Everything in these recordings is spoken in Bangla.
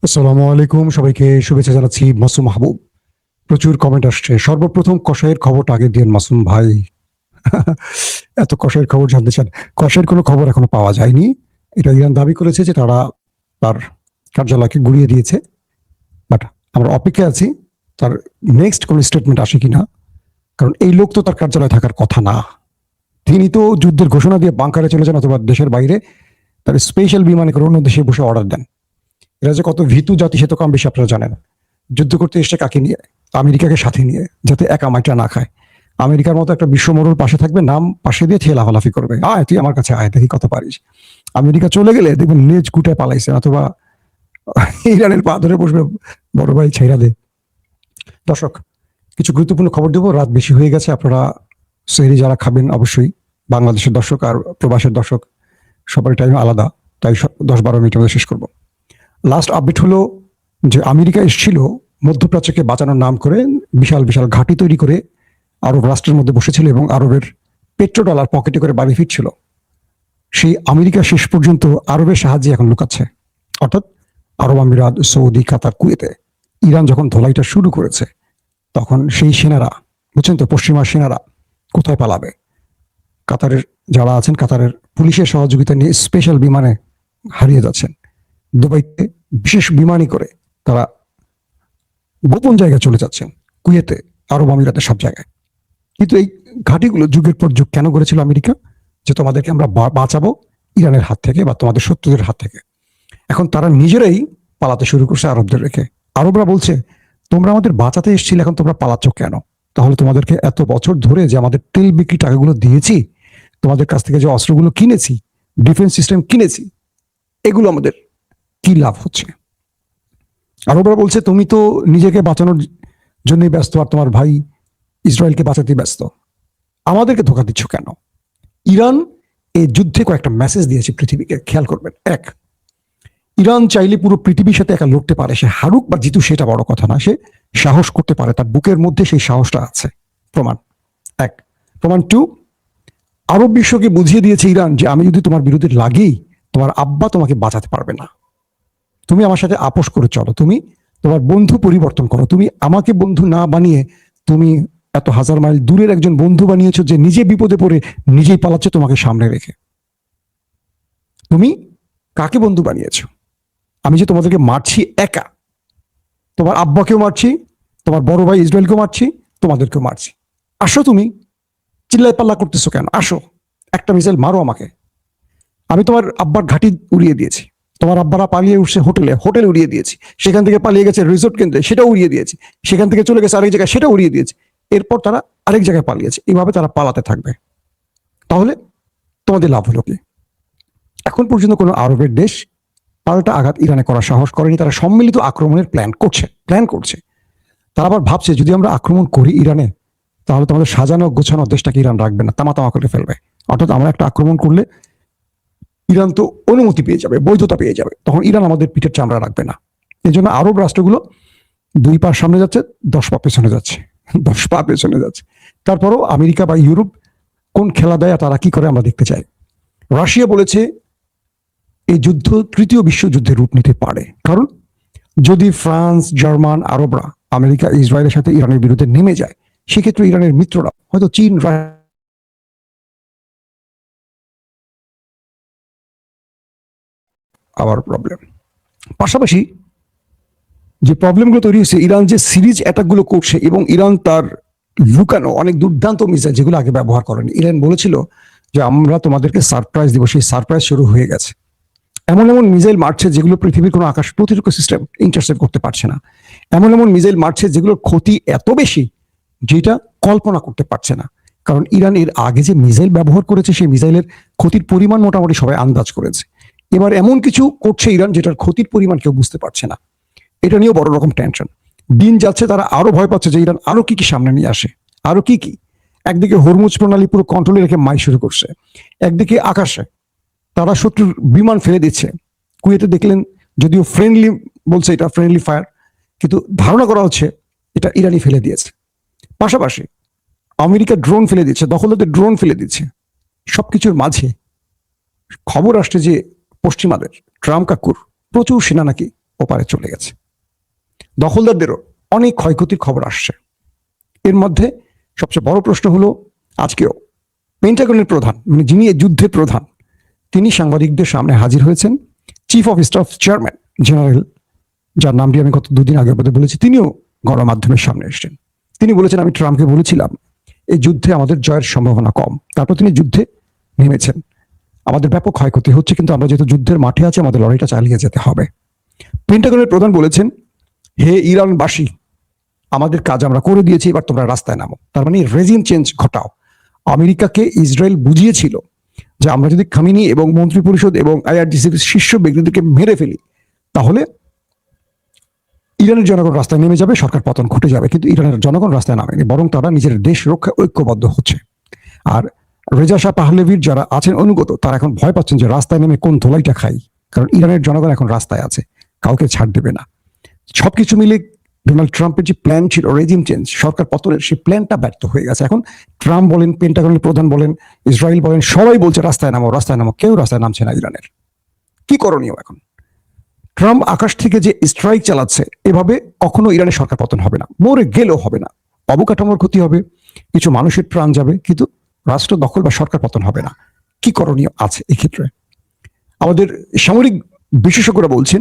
আসসালামু আলাইকুম, সবাইকে শুভেচ্ছা জানাচ্ছি। মাসুম মাহবুব। প্রচুর কমেন্ট আসছে। সর্বপ্রথম কষায়ের খবরটা আগে দিন মাসুম ভাই। এত কষায়ের খবর জানতে চান? কষায়ের কোনো খবর এখনো পাওয়া যায়নি। এটা ইরান দাবি করেছে যে তারা তার কার্যালয়কে গুড়িয়ে দিয়েছে। বাট আমরা অপেক্ষায় আছি তার নেক্সট কোন স্টেটমেন্ট আসে কিনা। কারণ এই লোক তো তার কার্যালয়ে থাকার কথা না। তিনি তো যুদ্ধের ঘোষণা দিয়ে বাংকারে চলে যান অথবা দেশের বাইরে তার স্পেশাল বিমানে করে অন্য দেশে বসে অর্ডার দেন। এরা যে কত ভীতু জাতি সে তো কম বেশি আপনারা জানেন। যুদ্ধ করতে এসছে কাকে নিয়ে? আমেরিকাকে সাথে নিয়ে, যাতে একা মাইটা না খায়। আমেরিকার মতো একটা বিশ্বমরুর পাশে থাকবে, নাম পাশে দিয়ে খেয়ে লাফালাফি করবে, আয় তুই আমার কাছে আয়, দেখি কত পারিস। আমেরিকা চলে গেলে দেখবেন লেজ কুটে পালাইছে, অথবা ইরানের পা ধরে বসবে, বড় ভাই ছেড়া দে। দর্শক, কিছু গুরুত্বপূর্ণ খবর দেবো। রাত বেশি হয়ে গেছে, আপনারা সেহরি যারা খাবেন অবশ্যই, বাংলাদেশের দর্শক আর প্রবাসের দর্শক সবার টাইম আলাদা, তাই 10-12 মিনিটের মধ্যে শেষ করবো। লাস্ট আপডেট হলো যে আমেরিকা এসেছিল মধ্যপ্রাচ্যকে বাঁচানোর নাম করে, বিশাল বিশাল ঘাঁটি তৈরি করে আরব রাষ্ট্রের মধ্যে বসেছিল এবং আরবের পেট্রো ডলার পকেটে করে বাড়ি ফিরছিল। সেই আমেরিকা শেষ পর্যন্ত আরবের সাহায্যে এখন লুকাচ্ছে, অর্থাৎ আরব আমিরাত, সৌদি, কাতার, কুয়েতে। ইরান যখন ধোলাইটা শুরু করেছে তখন সেই সেনারা, বুঝছেন তো, পশ্চিমা সেনারা কোথায় পালাবে? কাতারের যারা আছেন, কাতারের পুলিশের সহযোগিতা নিয়ে স্পেশাল বিমানে হারিয়ে যাচ্ছেন। দুবাইতে বিশেষ বিমানই করে তারা গোপন জায়গায় চলে যাচ্ছেন, কুয়েতে, আরব আমিরাতে, সব জায়গায়। কিন্তু এই ঘাঁটিগুলো যুগের পর যুগ কেন করেছিল আমেরিকা? যে তোমাদেরকে আমরা বাঁচাবো ইরানের হাত থেকে বা তোমাদের শত্রুদের হাত থেকে। এখন তারা নিজেরাই পালাতে শুরু করছে আরবদের রেখে। আরবরা বলছে, তোমরা আমাদের বাঁচাতে এসেছিলে, এখন তোমরা পালাচ্ছ কেন? তাহলে তোমাদেরকে এত বছর ধরে যে আমাদের তেল বিক্রি টাকাগুলো দিয়েছি, তোমাদের কাছ থেকে যে অস্ত্রগুলো কিনেছি, ডিফেন্স সিস্টেম কিনেছি, এগুলো আমাদের কি লাভ হচ্ছে? আরবরা বলছে, তুমি তো নিজেকে বাঁচানোর জন্যই ব্যস্ত, আর তোমার ভাই ইসরায়েলকে বাঁচাতে ব্যস্ত, আমাদেরকে ধোকা দিচ্ছ কেন? ইরান এই যুদ্ধে কয়েকটা মেসেজ দিয়েছে পৃথিবীকে, খেয়াল করবেন। এক, ইরান চাইলে পুরো পৃথিবীর সাথে একা লড়তে পারে, সে হারুক বা জিতু সেটা বড় কথা না, সে সাহস করতে পারে, তার বুকের মধ্যে সেই সাহসটা আছে। প্রমাণ এক। প্রমাণ টু, আরব বিশ্বকে বুঝিয়ে দিয়েছে ইরান যে আমি যদি তোমার বিরুদ্ধে লাগি, তোমার আব্বা তোমাকে বাঁচাতে পারবে না। তুমি আমার সাথে আপোষ করে চলো, তুমি তোমার বন্ধু পরিবর্তন করো, তুমি আমাকে বন্ধু না বানিয়ে তুমি এত হাজার মাইল দূরের একজন বন্ধু বানিয়েছো যে নিজে বিপদে পড়ে নিজেই পালাচ্ছে তোমাকে সামনে রেখে। তুমি কাকে বন্ধু বানিয়েছো? আমি যে তোমাদেরকে মারছি একা, তোমার আব্বাকেও মারছি, তোমার বড় ভাই ইসরায়েলকেও মারছি, তোমাদেরকেও মারছি। আসো, তুমি চিল্লাই পাল্লা করতেছো কেন? আসো, একটা মিসাইল মারো আমাকে। আমি তোমার আব্বার ঘাঁটি উড়িয়ে দিয়েছি, তোমার আব্বারা পালিয়ে উঠছে হোটেল উড়িয়ে দিয়েছি, সেখান থেকে পালিয়ে গেছে রিসোর্ট কেন্দ্রে, সেটা উড়িয়ে দিয়েছি, সেখান থেকে চলে গেছে আরেক জায়গায়, সেটা উড়িয়ে দিয়েছি। এরপর তারা আরেক জায়গায় পালিয়েছে, এইভাবে তারা পালাতে থাকবে। তাহলে তোমাদের লাভ হলো কি? এখন পর্যন্ত কোনো আরবের দেশ পাল্টা আঘাত ইরানে করার সাহস করেনি। তারা সম্মিলিত আক্রমণের প্ল্যান করছে। তারা আবার ভাবছে, যদি আমরা আক্রমণ করি ইরানে, তাহলে তোমাদের সাজানো গোছানো দেশটাকে ইরান রাখবে না, তামা করে ফেলবে। অর্থাৎ আমরা একটা আক্রমণ করলে ইরান তো অনুমতি পেয়ে যাবে, বৈধতা পেয়ে যাবে, তখন ইরান আমাদের পিঠের চামড়া রাখবে না। এই জন্য আরব রাষ্ট্রগুলো 2 পা সামনে যাচ্ছে, 10 পা পেছনে যাচ্ছে, 10 পা পেছনে যাচ্ছে। তারপরও আমেরিকা বা ইউরোপ কোন খেলা দেয়, তারা কি করে আমরা দেখতে চাই। রাশিয়া বলেছে এই যুদ্ধ তৃতীয় বিশ্বযুদ্ধের রূপ নিতে পারে, কারণ যদি ফ্রান্স, জার্মান, আরবরা আমেরিকা, ইসরায়েলের সাথে ইরানের বিরুদ্ধে নেমে যায়, সেক্ষেত্রে ইরানের মিত্ররা হয়তো চীন, আবার প্রবলেম। পাশাপাশি যে প্রবলেমগুলো তৈরি হচ্ছে, ইরান যে সিরিজ অ্যাটাকগুলো করছে এবং ইরান তার লুকানো অনেক দুর্দান্ত মিসাইল যেগুলো আগে ব্যবহার করেনি, ইরান বলেছিল যে আমরা তোমাদেরকে সারপ্রাইজ দিব, সেই সারপ্রাইজ শুরু হয়ে গেছে। এমন এমন মিসাইল মারছে যেগুলো পৃথিবীর কোনো আকাশ প্রতিরক্ষা সিস্টেম ইন্টারসেপ্ট করতে পারছে না। এমন এমন মিসাইল মারছে যেগুলোর ক্ষতি এত বেশি যেটা কল্পনা করতে পারছে না। কারণ ইরান এর আগে যে মিসাইল ব্যবহার করেছে, সেই মিসাইলের ক্ষতির পরিমাণ মোটামুটি সবাই আন্দাজ করেছে। এবার এমন কিছু করছে ইরান যেটার ক্ষতির পরিমাণ কেউ বুঝতে পারছে না। এটা নিয়েও বড় রকম টেনশন। দিন যাচ্ছে, তারা আরো ভয় পাচ্ছে যে ইরান আরো কি কি সামনে নিয়ে আসে, আরো কি কি। একদিকে হরমুজ প্রণালী পুরো কন্ট্রোলে রেখে মাই শুরু করছে, একদিকে আকাশে তারা শত্রুর বিমান ফেলে দিচ্ছে। কুয়েতে দেখলেন, যদিও ফ্রেন্ডলি বলছে, এটা ফ্রেন্ডলি ফায়ার, কিন্তু ধারণা করা হচ্ছে এটা ইরানি ফেলে দিয়েছে। পাশাপাশি আমেরিকা ড্রোন ফেলে দিচ্ছে, দখলদারদের ড্রোন ফেলে দিচ্ছে। সবকিছুর মাঝে খবর আসছে যে পশ্চিমাদের ট্রাম্প কাকুর প্রচুর সেনা নাকি ওপারে চলে গেছে। দখলদারদেরও অনেক ক্ষয়ক্ষতির খবর আসছে। এর মধ্যে সবচেয়ে বড় প্রশ্ন হলো, আজকেও পেন্টাগনের প্রধান, মানে যিনি এই যুদ্ধের প্রধান, তিনি সাংবাদিকদের সামনে হাজির হয়েছেন। Chief of staff chairman general, যার নামটি আমি গত দুদিন আগে বলেছি, তিনিও গণমাধ্যমের সামনে এসেছেন। তিনি বলেছেন, আমি ট্রাম্পকে বলেছিলাম এই যুদ্ধে আমাদের জয়ের সম্ভাবনা কম। তারপর তিনি যুদ্ধে নেমেছেন। আমাদের ব্যাপক ক্ষয়ক্ষতি হচ্ছে, কিন্তু আমরা যেহেতু যুদ্ধের মাঠে আছি, আমাদের লড়াইটা চালিয়ে যেতে হবে। পেন্টাগনের প্রধান বলেছেন, হে ইরানবাসী, আমাদের কাজ আমরা করে দিয়েছি, এবার তোমরা রাস্তায় নামো। তার মানে রেজিম চেঞ্জ ঘটাও। আমেরিকাকে ইসরায়েল বুঝিয়েছিল যে আমরা যদি খামিনি এবং মন্ত্রী পরিষদ এবং আইআরজিসির শীর্ষ ব্যক্তিদেরকে মেরে ফেলি, তাহলে ইরানের জনগণ রাস্তায় নেমে যাবে, সরকার পতন ঘটে যাবে। কিন্তু ইরানের জনগণ রাস্তায় নামেনি, বরং তারা নিজের দেশ রক্ষায় ঐক্যবদ্ধ হচ্ছে। আর রেজা শাহ পাহলেভির যারা আছেন অনুগত, তারা এখন ভয় পাচ্ছেন যে রাস্তায় নেমে কোন ধোলাইটা খাই, কারণ ইরানের জনগণ এখন রাস্তায় আছে, কাউকে ছাড় দেবে না। সবকিছু মিলে ডোনাল্ড ট্রাম্পের যে প্ল্যান ছিল রেজিম চেঞ্জ, সরকার পতনের, সেই প্ল্যানটা ব্যর্থ হয়ে গেছে। এখন ট্রাম্প বলেন, পেন্টাগনের প্রধান বলেন, ইসরায়েল বলেন, সবাই বলছে রাস্তায় নামো, রাস্তায় নামো। কেউ রাস্তায় নামছে না ইরানের। কি করণীয় এখন? ট্রাম্প আকাশ থেকে যে স্ট্রাইক চালাচ্ছে, এভাবে কখনো ইরানের সরকার পতন হবে না, মরে গেলেও হবে না। অবকাঠামোর ক্ষতি হবে, কিছু মানুষের প্রাণ যাবে, কিন্তু রাষ্ট্র দখল বা সরকার পতন হবে না। কি করণীয় আছে এক্ষেত্রে? আমাদের সামরিক বিশেষজ্ঞরা বলছেন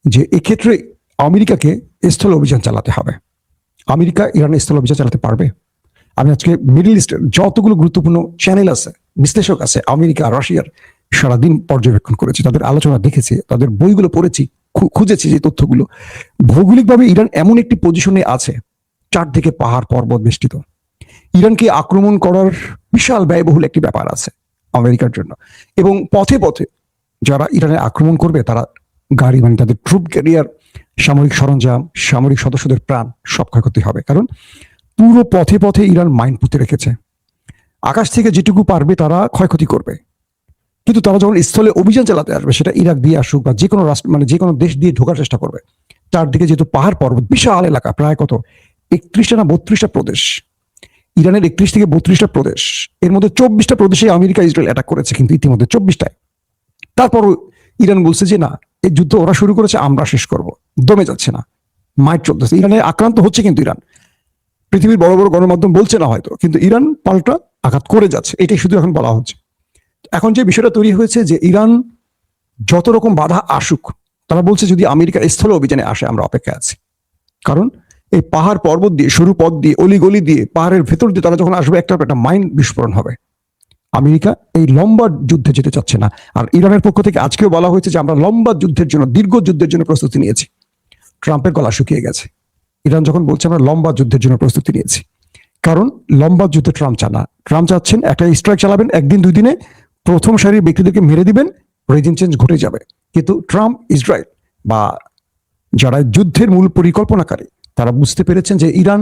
যে এক্ষেত্রে আমেরিকাকে স্থল অভিযান চালাতে হবে। আমেরিকা ইরানের স্থল অভিযান চালাতে পারবে? আমি আজকে মিডল ইস্টের যতগুলো গুরুত্বপূর্ণ চ্যানেল আছে, বিশ্লেষক আছে, আমেরিকা রাশিয়ার, সারাদিন পর্যবেক্ষণ করেছি, তাদের আলোচনা দেখেছি, তাদের বইগুলো পড়েছি, খুঁজেছি যে তথ্যগুলো। ভৌগোলিকভাবে ইরান এমন একটি পজিশনে আছে, চারদিকে পাহাড় পর্বত বেষ্টিত। ইরানকে আক্রমণ করার বিশাল ব্যয়বহুল একটি ব্যাপার আছে আমেরিকার জন্য। এবং পথে পথে যারা ইরানে আক্রমণ করবে, তারা গাড়ি, মানে তাদের ট্রুপ ক্যারিয়ার, সামরিক সরঞ্জাম, সামরিক সদস্যদের প্রাণ সব ক্ষয়ক্ষতি হবে। কারণ পুরো পথে পথে ইরান মাইন পুঁতে রেখেছে। আকাশ থেকে যেটুকু পারবে তারা ক্ষয়ক্ষতি করবে, কিন্তু তারা যখন স্থলে অভিযান চালাতে আসবে, সেটা ইরাক দিয়ে আসুক বা যে কোনো রাষ্ট্র, মানে যে কোনো দেশ দিয়ে ঢোকার চেষ্টা করবে। চারদিকে যেহেতু পাহাড় পর্বত, বিশাল এলাকা, প্রায় কত 31টা না 32টা প্রদেশ, ইরানের 31 থেকে 32টা প্রদেশ, এর মধ্যে 24টা প্রদেশে আমেরিকা ইসরায়েল অ্যাটাক করেছে, কিন্তু ইতিমধ্যে 24টায়। তারপরও ইরান বলছে যে না, এই যুদ্ধ ওরা শুরু করেছে, আমরা শেষ করব। দমে যাচ্ছে না, মাইট চলতেছে। ইরানে আক্রান্ত হচ্ছে, কিন্তু ইরান, পৃথিবীর বড় বড় গণমাধ্যম বলছে না হয়তো, কিন্তু ইরান পাল্টা আঘাত করে যাচ্ছে, এটাই শুধু এখন বলা হচ্ছে। এখন যে বিষয়টা তৈরি হয়েছে যে ইরান যত রকম বাধা আসুক, তারা বলছে যদি আমেরিকা স্থল অভিযানে আসে, আমরা অপেক্ষায় আছি। কারণ এই পাহাড় পর্বত দিয়ে, সরু পথ দিয়ে, অলিগলি দিয়ে, পাহাড়ের ভেতর দিয়ে তারা যখন আসবে, একটা মাইন বিস্ফোরণ হবে। আমেরিকা এই লম্বা যুদ্ধে যেতে চাচ্ছে না। আর ইরানের পক্ষ থেকে আজকেও বলা হয়েছে যে আমরা লম্বা যুদ্ধের জন্য, দীর্ঘ যুদ্ধের জন্য প্রস্তুতি নিয়েছি। ট্রাম্পের গলা শুকিয়ে গেছে। ইরান যখন বলছে আমরা লম্বা যুদ্ধের জন্য প্রস্তুতি নিয়েছি, কারণ লম্বা যুদ্ধে ট্রাম্প চান না। ট্রাম্প চাচ্ছেন একটা স্ট্রাইক চালাবেন, একদিন দুই দিনে প্রথম সারির ব্যক্তিদেরকে মেরে দিবেন, রেজিম চেঞ্জ ঘটে যাবে। কিন্তু ট্রাম্প, ইসরায়েল বা যারা যুদ্ধের মূল পরিকল্পনাকারী, তারা বুঝতে পেরেছেন যে ইরান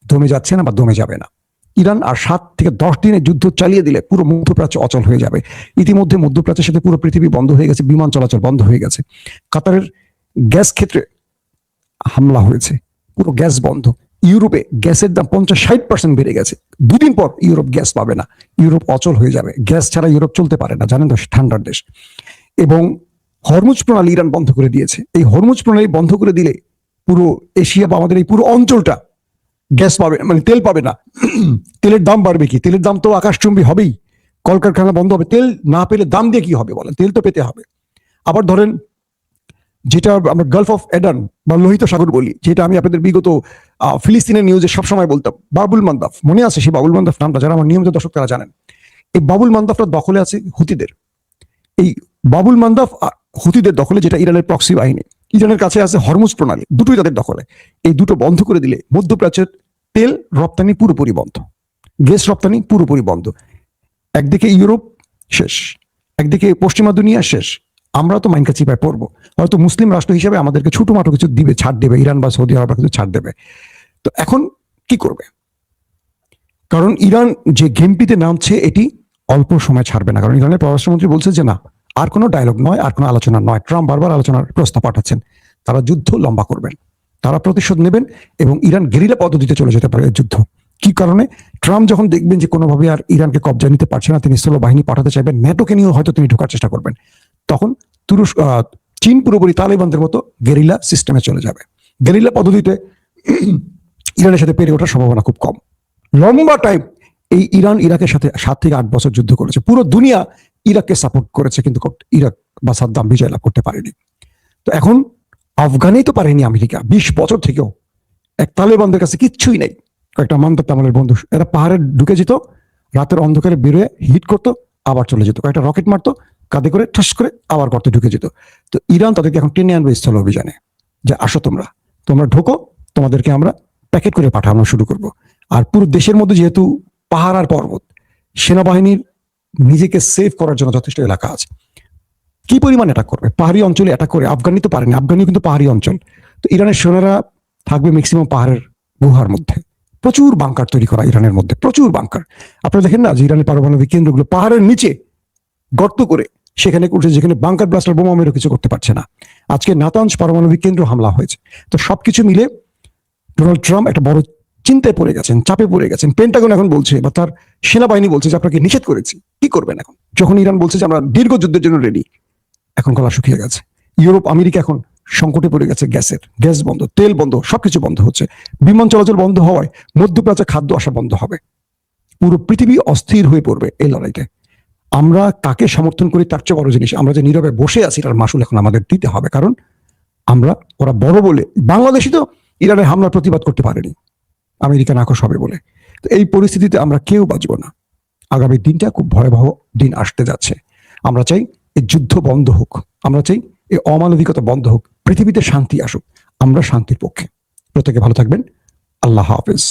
দমে যাচ্ছে না বা দমে যাবে না। ইরান আর 7 থেকে 10 দিনে যুদ্ধ চালিয়ে দিলে পুরো মধ্যপ্রাচ্য অচল হয়ে যাবে। ইতিমধ্যে মধ্যপ্রাচ্যের সাথে পুরো পৃথিবী বন্ধ হয়ে গেছে, বিমান চলাচল বন্ধ হয়ে গেছে। কাতারের গ্যাস ক্ষেত্রে হামলা হয়েছে, পুরো গ্যাস বন্ধ। ইউরোপে গ্যাসের দাম 50-60% বেড়ে গেছে। দুদিন পর ইউরোপ গ্যাস পাবে না, ইউরোপ অচল হয়ে যাবে। গ্যাস ছাড়া ইউরোপ চলতে পারে না, জানেন তো, ঠান্ডার দেশ। এবং হরমুজ প্রণালী ইরান বন্ধ করে দিয়েছে। এই হরমুজ প্রণালী বন্ধ করে দিলে পুরো এশিয়া বা আমাদের এই পুরো অঞ্চলটা গ্যাস পাবে, মানে তেল পাবে না। তেলের দাম বাড়বে কি? তেলের দাম তো আকাশচুম্বী হবেই। কলকারখানা বন্ধ হবে। তেল না পেলে দাম দিয়ে কি হবে বলেন? তেল তো পেতে হবে। আবার ধরেন, যেটা আমরা গালফ অফ এডান বা লোহিত সাগর বলি, যেটা আমি আপনাদের বিগত ফিলিস্তিনের নিউজে সবসময় বলতাম, বাবুল মান্দাফ, মনে আছে সেই বাবুল মান্দাফ নামটা? যারা আমার নিয়মিত দর্শক তারা জানেন। এই বাবুল মান্দাফটা দখলে আছে হুতিদের। এই বাবুল মান্দাফ হুতিদের দখলে, যেটা ইরানের প্রক্সি বাহিনী। ইরানের কাছে আছে হরমুজ প্রণালী, দুটোই তাদের দখলে। এই দুটো বন্ধ করে দিলে মধ্যপ্রাচ্যের তেল রপ্তানি পুরোপুরি বন্ধ, গ্যাস রপ্তানি পুরোপুরি বন্ধ। একদিকে ইউরোপ শেষ, একদিকে পশ্চিমা দুনিয়া শেষ। আমরা তো মাইনকা চিপায় পড়বো। হয়তো মুসলিম রাষ্ট্র হিসেবে আমাদেরকে ছোটমাটো কিছু দিবে, ছাড় দেবে, ইরান বা সৌদি আরব কিছু ছাড় দেবে। তো এখন কি করবে? কারণ ইরান যে গেমটিতে নামছে, এটি অল্প সময় ছাড়বে না। কারণ ইরানের পররাষ্ট্রমন্ত্রী বলছে যে না, আর কোনো ডায়লগ নয়, আর কোনো আলোচনা নয়। ট্রাম্প বারবার আলোচনার প্রস্তাব পাঠাচ্ছেন। তারা যুদ্ধ লম্বা করবেন, তারা প্রতিশোধ নেবেন, এবং ইরান গেরিলা পদ্ধতিতে চলে যেতে পারে যুদ্ধ। কি কারণে? ট্রাম্প যখন দেখবেন যে কোনোভাবে আর ইরানকে কবজা নিতে পারছে না, তিনি স্থল বাহিনী পাঠাতে চাইবেন, ন্যাটোকে নিয়েও হয়তো তিনি ঢোকার চেষ্টা করবেন। তখন চীন পুরোপুরি তালেবানদের মতো গেরিলা সিস্টেমে চলে যাবে। গেরিলা পদ্ধতিতে ইরানের সাথে পেরে ওঠার সম্ভাবনা খুব কম। লম্বা টাইম এই ইরান ইরাকের সাথে 7 থেকে 8 বছর যুদ্ধ করেছে, পুরো দুনিয়া ইরাককে সাপোর্ট করেছে, কিন্তু ইরাক বা সাদ্দাম বিজয় লাভ করতে পারেনি। তো এখন আফগানেই তো পারেনি আমেরিকা, 20 বছর থেকেও এক তালেবানদের কাছে কিচ্ছুই নেই। কয়েকটা মান্দার তামলের বন্ধু, এরা পাহাড়ে ঢুকে যেত, রাতের অন্ধকারে বেরোয় হিট করতো, আবার চলে যেত, কয়েকটা রকেট মারতো, কাঁধে করে ঠাস করে আবার গর্তে ঢুকে যেত। তো ইরান তাদেরকে এখন টেনে আনবে স্থল অভিযানে, যে আসো তোমরা ঢোকো, তোমাদেরকে আমরা প্যাকেট করে পাঠানো শুরু করব। আর পুরো দেশের মধ্যে যেহেতু পাহাড় আর পর্বত, সেনাবাহিনীর নিজেকে সেভ করার জন্য যথেষ্ট এলাকা আছে। কি পরিমাণ অ্যাটাক করবে? পাহাড়ি অঞ্চলে অ্যাটাক করে আফগানি তো পারেনি, আফগানিও কিন্তু পাহাড়ি অঞ্চল। তো ইরানের সেনারা থাকবে ম্যাক্সিমাম পাহাড়ের গুহার মধ্যে, প্রচুর বাংকার তৈরি করা ইরানের মধ্যে, প্রচুর বাংকার। আপনারা দেখেন না যে ইরানের পারমাণবিক কেন্দ্রগুলো পাহাড়ের নিচে গর্ত করে সেখানে করছে, যেখানে বাংকার ব্লাস্টার বোমা মেরে কিছু করতে পারছে না। আজকে নাতাঞ্জ পারমাণবিক কেন্দ্র হামলা হয়েছে। তো সবকিছু মিলে ডোনাল্ড ট্রাম্প একটা বড় চিন্তায় পড়ে গেছেন, চাপে পড়ে গেছেন। পেন্টাগন এখন বলছে, বা তার সেনাবাহিনী বলছে যে আপনাকে নিষেধ করেছি, কি করবেন এখন? যখন ইরান বলছে যে আমরা দীর্ঘ যুদ্ধের জন্য রেডি, এখন গলা শুকিয়ে গেছে। ইউরোপ আমেরিকা এখন সংকটে পড়ে গেছে, গ্যাস বন্ধ, তেল বন্ধ, সবকিছু বন্ধ হচ্ছে। বিমান চলাচল বন্ধ হওয়ায় মধ্যপ্রাচ্যে খাদ্য আসা বন্ধ হবে। পুরো পৃথিবী অস্থির হয়ে পড়বে এই লড়াইতে। আমরা কাকে সমর্থন করি তার চেয়ে বড় জিনিস, আমরা যে নীরবে বসে আছি তার মাসুল এখন আমাদের দিতে হবে। কারণ ওরা বড় বলে, বাংলাদেশি তো ইরানের হামলার প্রতিবাদ করতে পারেনি, আমেরিকা নাকশ হবে বলে। তো এই পরিস্থিতিতে আমরা কেউ বাঁচব না। আগামী দিনটা খুব ভয়াবহ দিন আসতে যাচ্ছে। আমরা চাই এই যুদ্ধ বন্ধ হোক, আমরা চাই এই অমানবিকতা বন্ধ হোক, পৃথিবীতে শান্তি আসুক। আমরা শান্তির পক্ষে। প্রত্যেকে ভালো থাকবেন। আল্লাহ হাফেজ।